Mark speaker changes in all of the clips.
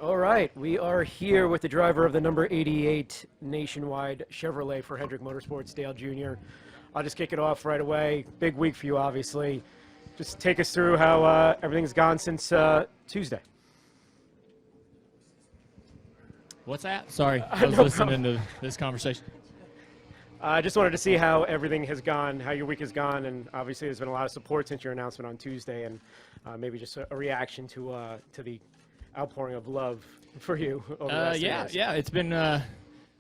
Speaker 1: All right, we are here with the driver of the number 88 Nationwide Chevrolet for Hendrick Motorsports, Dale Jr. I'll just kick it off right away. Big week for you, obviously. Just take us through how everything's gone since Tuesday.
Speaker 2: What's that? Sorry, I was
Speaker 1: No
Speaker 2: listening to this conversation.
Speaker 1: I just wanted to see how everything has gone, how your week has gone, and obviously there's been a lot of support since your announcement on Tuesday, and maybe just a reaction to the outpouring of love for you over the last 3 days.
Speaker 2: Yeah, it's been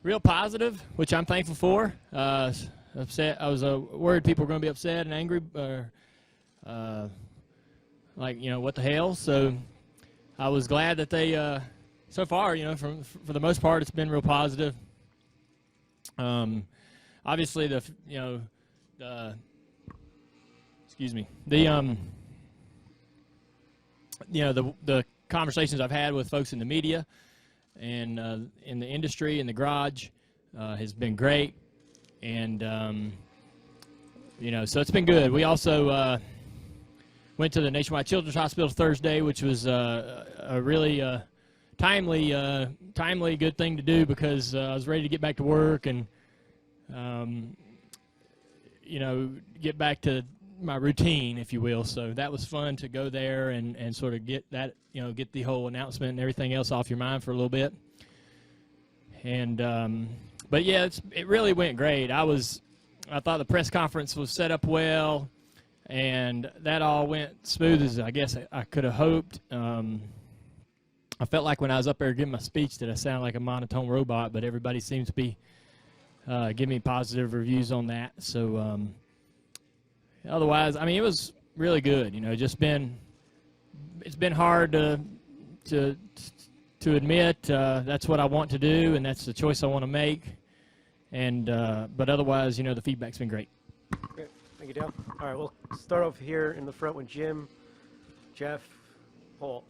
Speaker 2: real positive, which I'm thankful for. Upset, I was worried people were going to be upset and angry, like, what the hell. So I was glad that they, so far, for the most part, it's been real positive. Obviously, the conversations I've had with folks in the media and in the industry, in the garage, has been great. And, so it's been good. We also went to the Nationwide Children's Hospital Thursday, which was a really timely good thing to do because I was ready to get back to work and, get back to my routine, if you will. So that was fun to go there and sort of get that, get the whole announcement and everything else off your mind for a little bit. And, but yeah, it really went great. I thought the press conference was set up well, and that all went smooth as I guess I could have hoped. I felt like when I was up there giving my speech that I sounded like a monotone robot, but everybody seems to be giving me positive reviews on that. So otherwise, I mean, it was really good. It's been hard to admit that's what I want to do, and that's the choice I want to make. And but otherwise, the feedback's been great.
Speaker 1: Great. Thank you, Dale. All right, we'll start off here in the front with Jim, Jeff, Paul.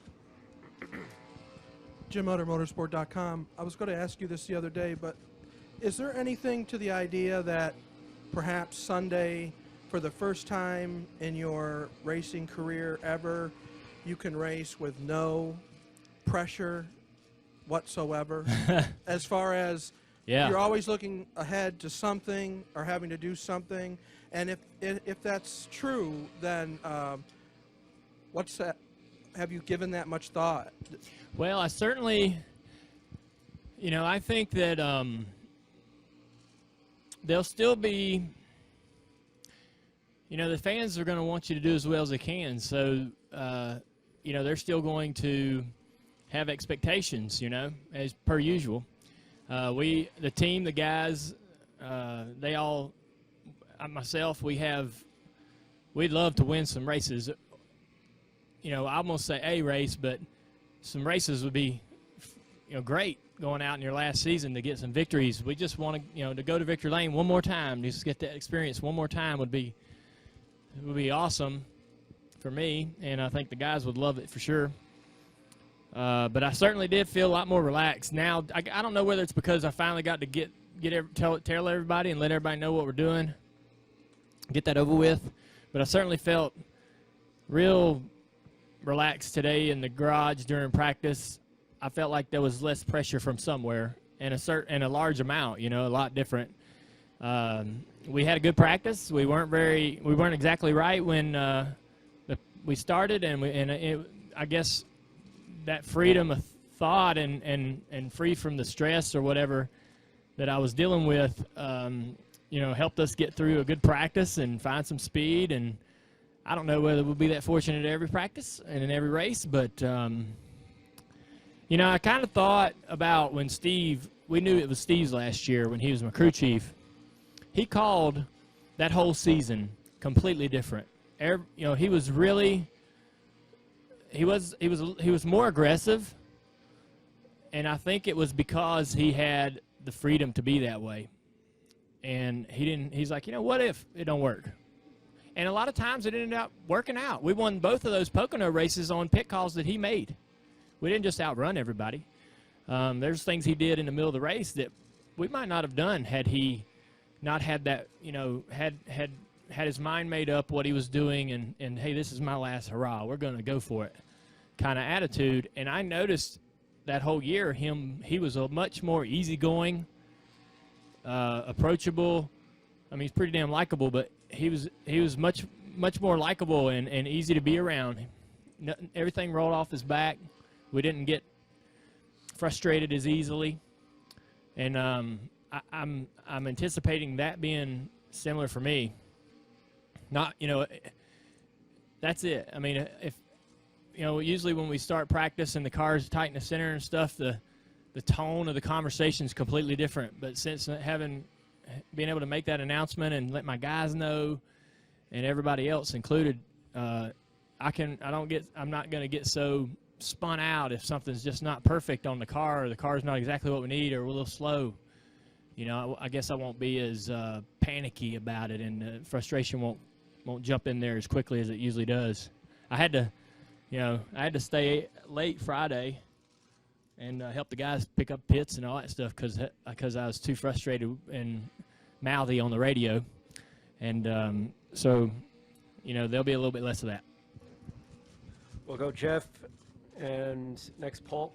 Speaker 3: JimMotorMotorsport.com. I was going to ask you this the other day, but is there anything to the idea that perhaps Sunday, for the first time in your racing career ever, you can race with no pressure whatsoever? As far as you're always looking ahead to something or having to do something, and if that's true, then what's that? Have you given that much thought?
Speaker 2: Well, I certainly, I think that there'll still be, the fans are going to want you to do as well as they can. So, they're still going to have expectations, as per usual. The team, the guys, they all, myself, we'd love to win some races. I almost say a race, but some races would be, great going out in your last season to get some victories. We just want to, to go to victory lane one more time, just get that experience one more time would be awesome for me, and I think the guys would love it for sure. But I certainly did feel a lot more relaxed. Now, I don't know whether it's because I finally got to tell everybody and let everybody know what we're doing, get that over with, but I certainly felt real relaxed today in the garage during practice. I felt like there was less pressure from somewhere, and a large amount, a lot different. We had a good practice. We weren't exactly right when we started, and I guess that freedom of thought and free from the stress or whatever that I was dealing with, helped us get through a good practice and find some speed. And I don't know whether we'll be that fortunate at every practice and in every race, but, I kind of thought about when we knew it was Steve's last year when he was my crew chief. He called that whole season completely different. He was really, he was more aggressive, and I think it was because he had the freedom to be that way. And he's like, what if it don't work? And a lot of times it ended up working out. We won both of those Pocono races on pit calls that he made. We didn't just outrun everybody. There's things he did in the middle of the race that we might not have done had he not had that, had his mind made up what he was doing and hey, this is my last hurrah. We're going to go for it kind of attitude. And I noticed that whole year, he was a much more easygoing, approachable. I mean, he's pretty damn likable, but he was much more likable and easy to be around. Everything rolled off his back. We didn't get frustrated as easily, and I'm anticipating that being similar for me. Not, that's it. I mean, if usually when we start practice and the car's tight in the center and stuff, the tone of the conversation is completely different. But since being able to make that announcement and let my guys know, and everybody else included, I'm not going to get so spun out if something's just not perfect on the car, or the car's not exactly what we need, or we're a little slow. I guess I won't be as panicky about it, and the frustration won't jump in there as quickly as it usually does. I had to stay late Friday and help the guys pick up pits and all that stuff because I was too frustrated and mouthy on the radio, and so there'll be a little bit less of that.
Speaker 1: We'll go Jeff, and next Paul.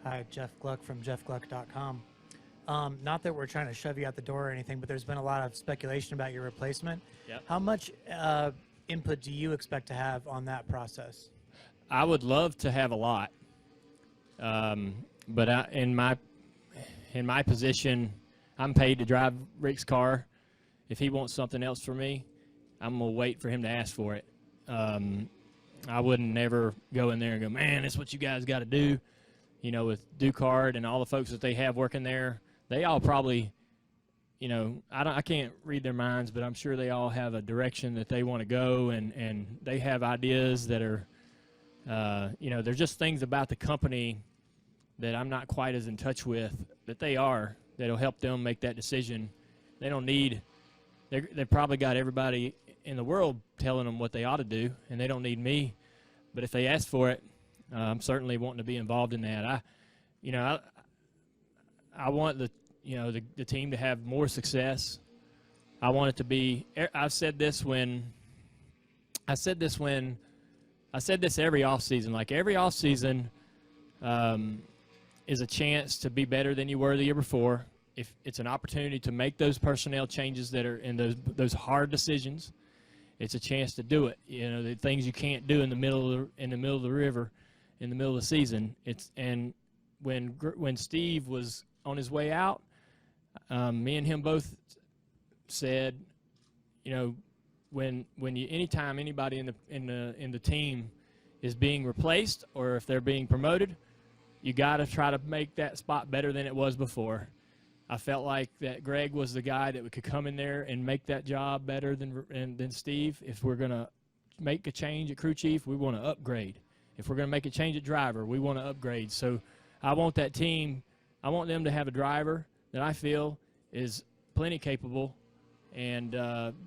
Speaker 4: Hi, Jeff Gluck from jeffgluck.com. Not that we're trying to shove you out the door or anything, but there's been a lot of speculation about your replacement.
Speaker 2: Yep.
Speaker 4: How much input do you expect to have on that process?
Speaker 2: I would love to have a lot, but in my position, I'm paid to drive Rick's car. If he wants something else from me, I'm gonna wait for him to ask for it. I wouldn't never go in there and go, man, that's what you guys got to do. With Ducard and all the folks that they have working there, they all probably, I can't read their minds, but I'm sure they all have a direction that they want to go, and they have ideas that are, there's just things about the company that I'm not quite as in touch with that that'll help them make that decision. They don't need, they've probably got everybody in the world telling them what they ought to do, and they don't need me. But if they ask for it, I'm certainly wanting to be involved in that. I want the team to have more success. I want it to be. I said this every offseason. Like every offseason is a chance to be better than you were the year before. If it's an opportunity to make those personnel changes that are in those hard decisions, it's a chance to do it. The things you can't do in the middle of the river, in the middle of the season. And when Steve was on his way out, me and him both said, anytime anybody in the team is being replaced or if they're being promoted, you got to try to make that spot better than it was before. I felt like that Greg was the guy that could come in there and make that job better than Steve. If we're going to make a change at crew chief, we want to upgrade. If we're going to make a change at driver, we want to upgrade. So I want that team, I want them to have a driver that I feel is plenty capable, and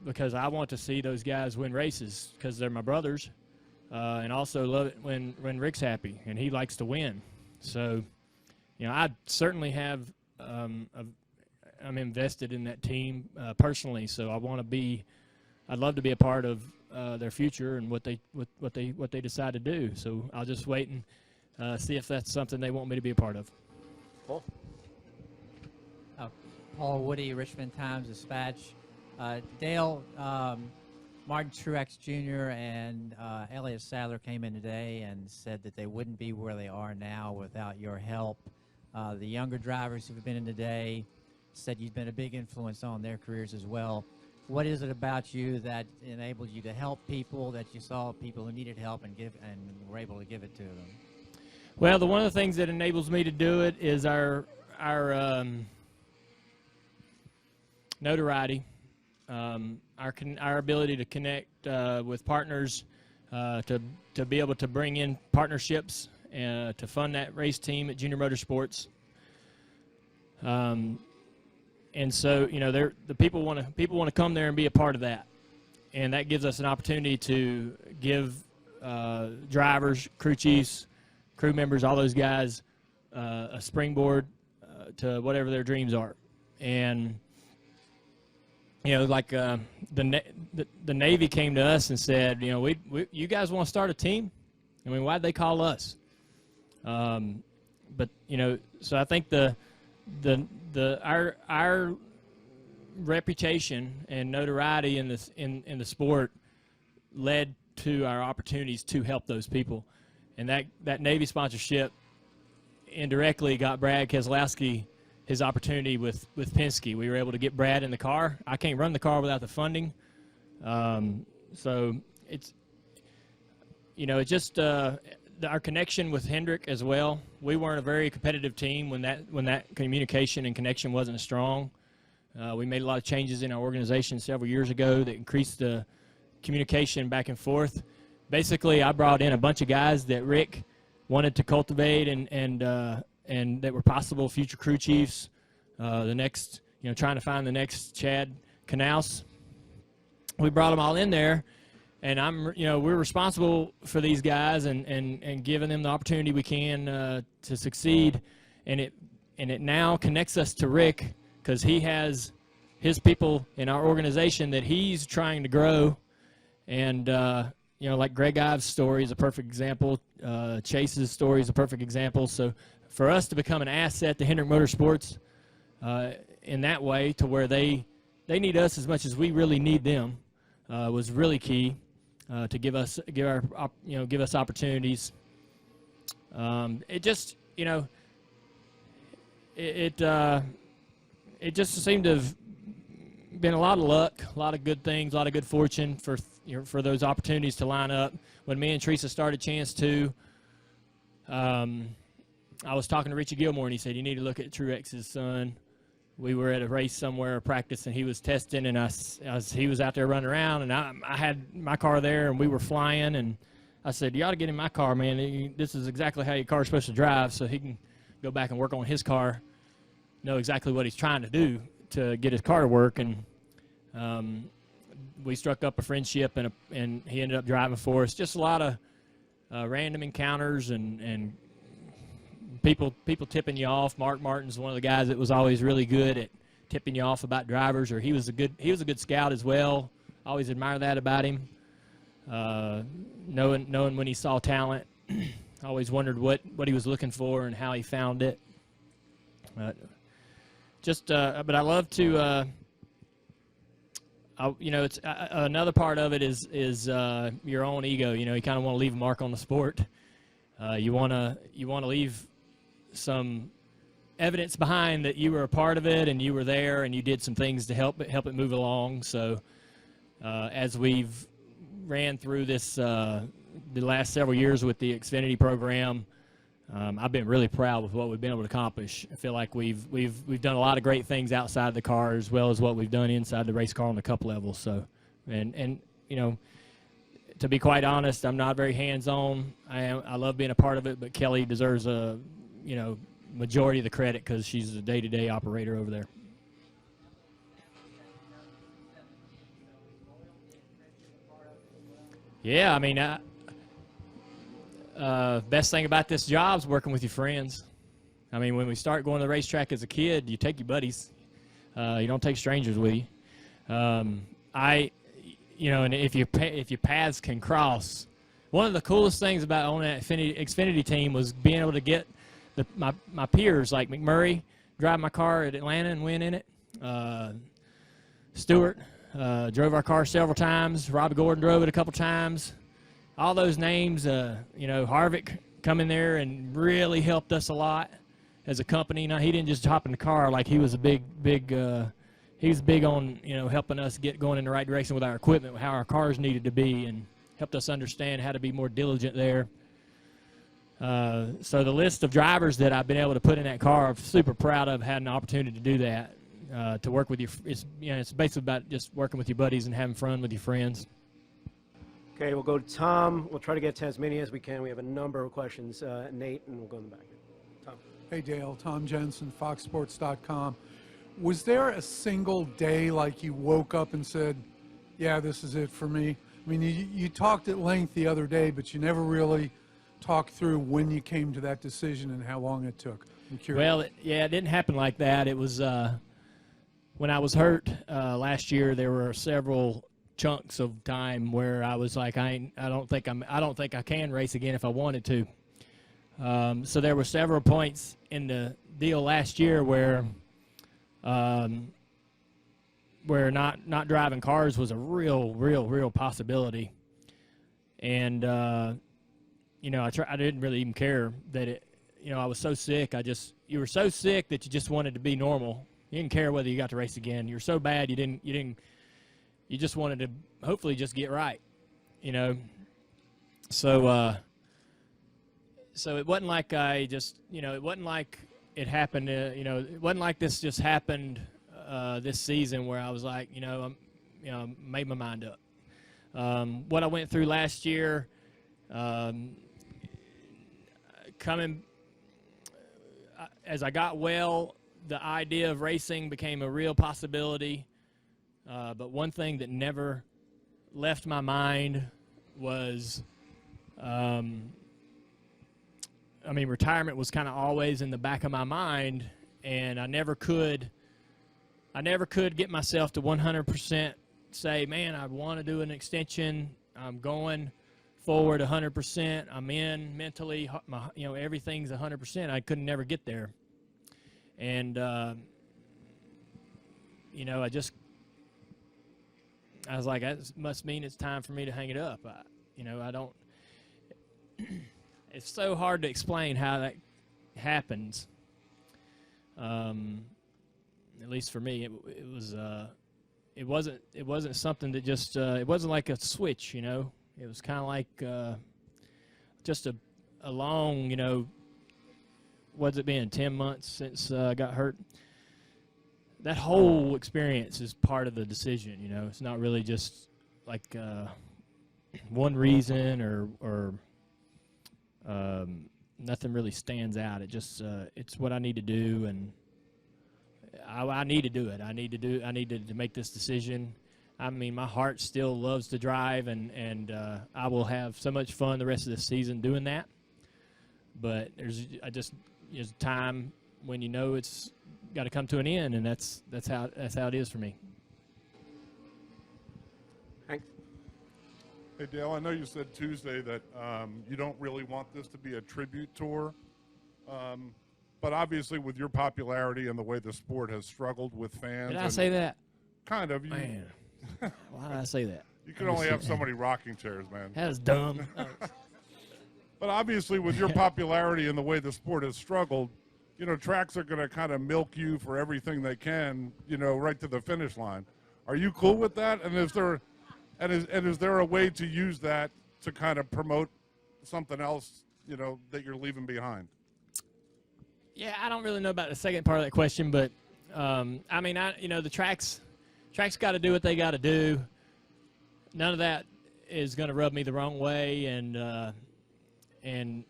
Speaker 2: because I want to see those guys win races because they're my brothers, and also love it when Rick's happy and he likes to win. So, I certainly have I'm invested in that team personally, so I'd love to be a part of their future and what they decide to do. So I'll just wait and see if that's something they want me to be a part of.
Speaker 1: Paul?
Speaker 5: Paul Woody, Richmond Times-Dispatch. Dale, Martin Truex Jr. and Elliott Sadler came in today and said that they wouldn't be where they are now without your help. The younger drivers who've been in today said you've been a big influence on their careers as well. What is it about you that enabled you to help people, that you saw people who needed help and were able to give it to them?
Speaker 2: Well, one of the things that enables me to do it is our notoriety, our ability to connect with partners, to be able to bring in partnerships to fund that race team at Junior Motorsports. And so, the people want to come there and be a part of that, and that gives us an opportunity to give drivers, crew chiefs, crew members, all those guys a springboard to whatever their dreams are. And like the Navy came to us and said, you guys want to start a team? I mean, why'd they call us? but so I think our reputation and notoriety in the sport led to our opportunities to help those people, and that Navy sponsorship indirectly got Brad Keselowski his opportunity with Penske. We were able to get Brad in the car. I can't run the car without the funding, so it's just our connection with Hendrick as well. We weren't a very competitive team when that communication and connection wasn't as strong. We made a lot of changes in our organization several years ago that increased the communication back and forth. Basically, I brought in a bunch of guys that Rick wanted to cultivate and that were possible future crew chiefs. The next, trying to find the next Chad Knaus. We brought them all in there, and we're responsible for these guys and giving them the opportunity we can to succeed. And it now connects us to Rick, because he has his people in our organization that he's trying to grow. And, like Greg Ives' story is a perfect example. Chase's story is a perfect example. So for us to become an asset to Hendrick Motorsports in that way, to where they need us as much as we really need them, was really key to give us opportunities. It just, it just seemed to have been a lot of luck, a lot of good things, a lot of good fortune for those opportunities to line up. When me and Teresa started Chance 2, I was talking to Richie Gilmore, and he said, "You need to look at Truex's son." We were at a race somewhere, a practice, and he was testing, and he was out there running around, and I had my car there, and we were flying, and I said, "You ought to get in my car, man. This is exactly how your car's supposed to drive," so he can go back and work on his car, know exactly what he's trying to do to get his car to work. And we struck up a friendship, and he ended up driving for us. Just a lot of random encounters and people tipping you off. Mark Martin's one of the guys that was always really good at tipping you off about drivers, or he was a good scout as well. Always admired that about him. Knowing when he saw talent. Always wondered what he was looking for and how he found it. But I love to, it's another part of it is your own ego. You kind of want to leave a mark on the sport. You want to leave some evidence behind that you were a part of it and you were there and you did some things to help it move along. So as we've ran through this the last several years with the Xfinity program, I've been really proud with what we've been able to accomplish. I feel like we've done a lot of great things outside the car, as well as what we've done inside the race car on the cup level. So, and to be quite honest, I'm not very hands-on. I love being a part of it, but Kelly deserves a majority of the credit, because she's a day-to-day operator over there. Yeah, I mean, best thing about this job is working with your friends. I mean, when we start going to the racetrack as a kid, you take your buddies. You don't take strangers with you. And if your paths can cross, one of the coolest things about owning that Xfinity team was being able to get my peers, like McMurray, drive my car at Atlanta and win in it. Stewart drove our car several times. Robbie Gordon drove it a couple times. All those names, Harvick come in there and really helped us a lot as a company. Now, he didn't just hop in the car. Like, he was he was big on, helping us get going in the right direction with our equipment, how our cars needed to be, and helped us understand how to be more diligent there. So the list of drivers that I've been able to put in that car, I'm super proud of having the opportunity to do that. To work with it's basically about just working with your buddies and having fun with your friends.
Speaker 1: Okay, we'll go to Tom. We'll try to get to as many as we can. We have a number of questions. Nate, and we'll go in the back. Tom.
Speaker 6: Hey, Dale. Tom Jensen, FoxSports.com. Was there a single day like you woke up and said, yeah, this is it for me? I mean, you talked at length the other day, but you never really talked through when you came to that decision and how long it took. I'm curious.
Speaker 2: Well, it didn't happen like that. It was when I was hurt last year. There were several chunks of time where I was like, I don't think I can race again if I wanted to. So there were several points in the deal last year where not driving cars was a real possibility. And I didn't really even care that it. I was so sick. You were so sick that you just wanted to be normal. You didn't care whether you got to race again. You were so bad you just wanted to hopefully just get right. So it wasn't like it wasn't like it happened. It wasn't like this just happened this season where I was like, made my mind up. What I went through last year, as I got well, the idea of racing became a real possibility. But one thing that never left my mind was, retirement was kind of always in the back of my mind, and I never could get myself to 100% say, man, I want to do an extension. I'm going forward 100%. I'm in mentally, everything's 100%. I couldn't never get there. And, I was like, that must mean it's time for me to hang it up. It's so hard to explain how that happens. At least for me, it wasn't something that just, it wasn't like a switch, It was kind of like just a long, what's it been, 10 months since I got hurt? That whole experience is part of the decision, It's not really just like one reason or nothing really stands out. It just it's what I need to do, and I need to do it. I need to make this decision. My heart still loves to drive, and I will have so much fun the rest of the season doing that. But there's a time when it's got to come to an end, and that's how it is for me.
Speaker 1: Hank?
Speaker 7: Hey, Dale, I know you said Tuesday that you don't really want this to be a tribute tour, but obviously with your popularity and the way the sport has struggled with fans.
Speaker 2: Did I say that?
Speaker 7: Kind of.
Speaker 2: Man, why did I say that?
Speaker 7: You can only have so many rocking chairs, man.
Speaker 2: That was dumb.
Speaker 7: But obviously with your popularity and the way the sport has struggled, tracks are going to kind of milk you for everything they can, right to the finish line. Are you cool with that? And is there a way to use that to kind of promote something else, that you're leaving behind?
Speaker 2: Yeah, I don't really know about the second part of that question, but the tracks got to do what they got to do. None of that is going to rub me the wrong way, and in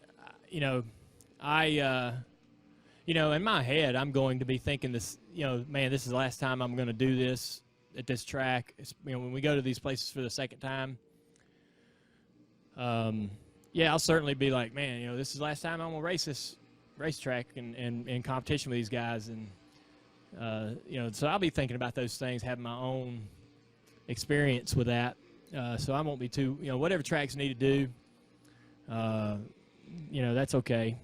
Speaker 2: my head, I'm going to be thinking this, man, this is the last time I'm going to do this at this track. When we go to these places for the second time, I'll certainly be like, man, this is the last time I'm going to race this racetrack and in competition with these guys. And, so I'll be thinking about those things, having my own experience with that. So I won't be too, whatever tracks need to do, that's okay.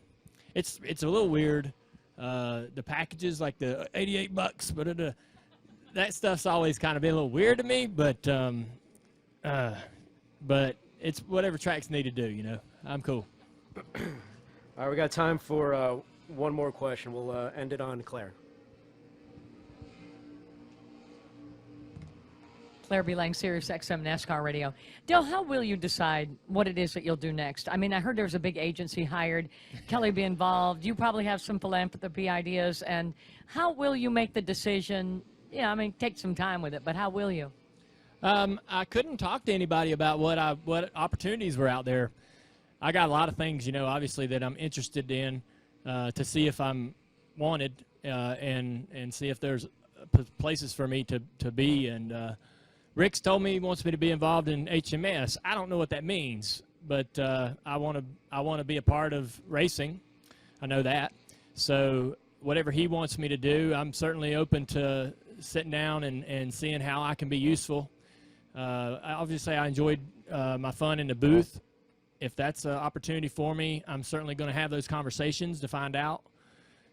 Speaker 2: It's a little weird. The packages, like the $88, but that stuff's always kind of been a little weird to me. But it's whatever tracks need to do. I'm cool.
Speaker 1: All right, we got time for one more question. We'll end it on Claire.
Speaker 8: Claire B. Lang, Sirius XM NASCAR Radio. Dale, how will you decide what it is that you'll do next? I heard there's a big agency hired. Kelly be involved. You probably have some philanthropy ideas. And how will you make the decision? Take some time with it, but how will you?
Speaker 2: I couldn't talk to anybody about what opportunities were out there. I got a lot of things, obviously that I'm interested in to see if I'm wanted and see if there's places for me to be. And Rick's told me he wants me to be involved in HMS. I don't know what that means, but I want to be a part of racing. I know that. So whatever he wants me to do, I'm certainly open to sitting down and seeing how I can be useful. Obviously, I enjoyed my fun in the booth if that's an opportunity for me, I'm certainly going to have those conversations to find out.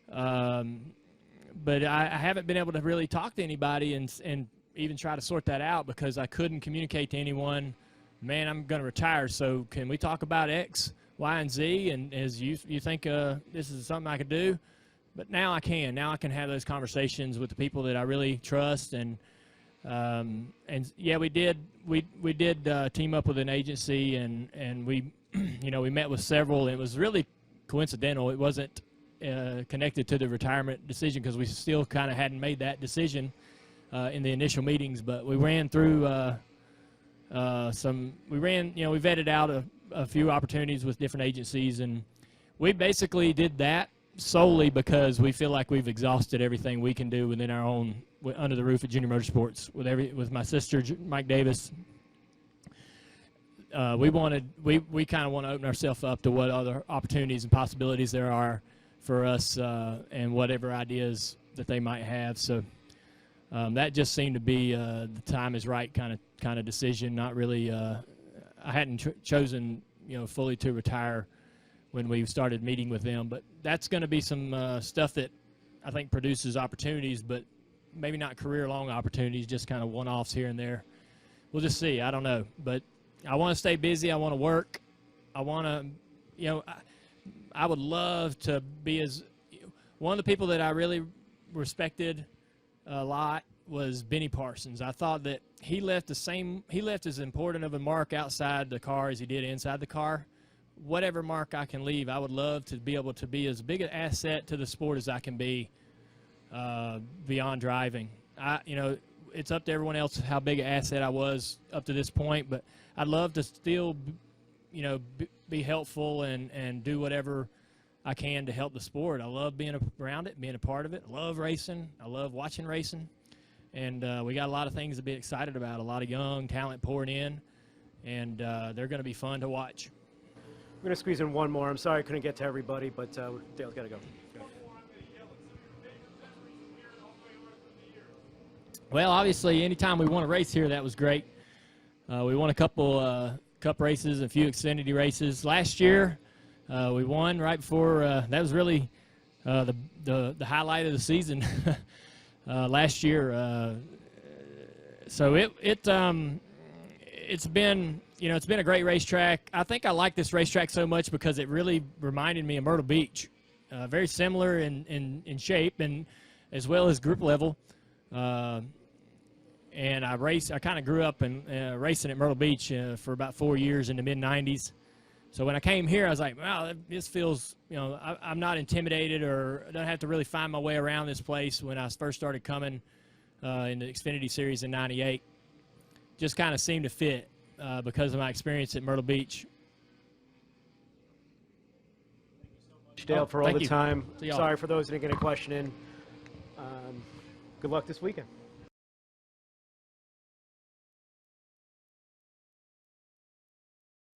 Speaker 2: But I haven't been able to really talk to anybody and even try to sort that out because I couldn't communicate to anyone, man, I'm going to retire, so can we talk about X, Y, and Z? And as you think this is something I could do? But now I can. Now I can have those conversations with the people that I really trust. And yeah, we did team up with an agency, and we, we met with several. It was really coincidental. It wasn't connected to the retirement decision because we still kind of hadn't made that decision in the initial meetings. But we ran through we vetted out a few opportunities with different agencies, and we basically did that solely because we feel like we've exhausted everything we can do within our own, under the roof at Junior Motorsports with my sister Mike Davis. We kind of want to open ourselves up to what other opportunities and possibilities there are for us, and whatever ideas that they might have. So that just seemed to be the time is right kind of decision. Not really. I hadn't chosen fully to retire when we started meeting with them, but that's going to be some stuff that I think produces opportunities, but maybe not career-long opportunities, just kind of one-offs here and there. We'll just see. I don't know, but I want to stay busy. I want to work. I want to, I would love to be one of the people that I really respected a lot was Benny Parsons. I thought that he left as important of a mark outside the car as he did inside the car. Whatever mark I can leave, I would love to be able to be as big an asset to the sport as I can be beyond driving. It's up to everyone else how big an asset I was up to this point, but I'd love to still, be helpful and do whatever I can to help the sport. I love being around it, being a part of it. I love racing. I love watching racing. And we got a lot of things to be excited about, a lot of young talent pouring in, and they're going to be fun to watch.
Speaker 1: I'm going to squeeze in one more. I'm sorry I couldn't get to everybody, but Dale's got to go.
Speaker 2: Well, obviously, anytime we won a race here, that was great. We won a couple cup races, a few Xfinity races. Last year, we won right before that was really the highlight of the season last year. So it's been it's been a great racetrack. I think I like this racetrack so much because it really reminded me of Myrtle Beach, very similar in shape and as well as group level. And I kind of grew up racing at Myrtle Beach for about 4 years in the mid-'90s. So when I came here, I was like, wow, this feels, I'm not intimidated or I don't have to really find my way around this place when I first started coming in the Xfinity Series in '98. Just kind of seemed to fit because of my experience at Myrtle Beach.
Speaker 1: Dale, for all the
Speaker 2: you.
Speaker 1: time.
Speaker 2: See y'all.
Speaker 1: Sorry for those that didn't get a question in. Good luck this weekend.